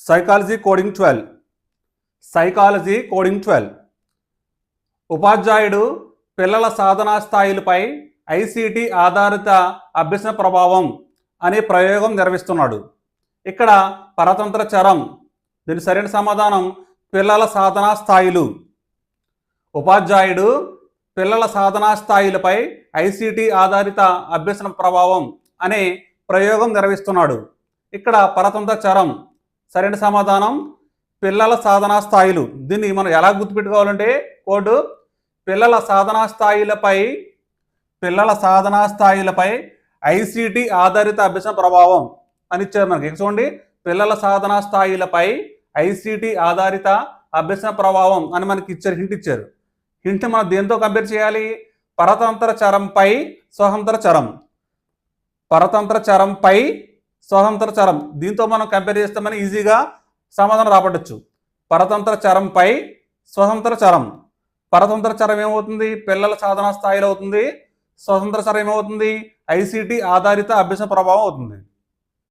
Psychology coding 12 psychology coding 12 ఉపాధ్యాయుడు పిల్లల సాధనా స్థాయిలపై ICT ఆధారిత అభ్యసన ప్రభావం అనే ప్రయోగం నిర్వహిస్తున్నాడు. ఇక్కడ పరతంత్ర చరం, దీని సరైన సమాధానం పిల్లల సాధనా స్థాయిలు. ఉపాధ్యాయుడు పిల్లల సాధనా స్థాయిలపై ఐసిటి ఆధారిత అభ్యసన ప్రభావం అనే ప్రయోగం నిర్వహిస్తున్నాడు. ఇక్కడ పరతంత్ర చరం, సరైన సమాధానం పిల్లల సాధనా స్థాయిలు. దీన్ని మనం ఎలా గుర్తుపెట్టుకోవాలంటే కోడ్ పిల్లల సాధనా స్థాయిలపై ఐసిటి ఆధారిత అభ్యసన ప్రభావం అని ఇచ్చారు మనకి. చూడండి, పిల్లల సాధనా స్థాయిలపై ఐసిటి ఆధారిత అభ్యసన ప్రభావం అని మనకి ఇచ్చారు, హింట్ ఇచ్చారు. హింట్ మనం దేంతో కంపేర్ చేయాలి? పరతంత్ర చరంపై స్వతంత్ర చరం. పరతంత్ర చరంపై స్వతంత్ర చరం, దీంతో మనం కంపేర్ చేస్తామని ఈజీగా సమాధానం రాబట్టచ్చు. పరతంత్ర చరంపై స్వతంత్ర చరం. పరతంత్ర చరం ఏమవుతుంది? పిల్లల సాధనా స్థాయిలో అవుతుంది. స్వతంత్ర చరం ఏమవుతుంది? ఐసిటి ఆధారిత అభ్యసన ప్రభావం అవుతుంది.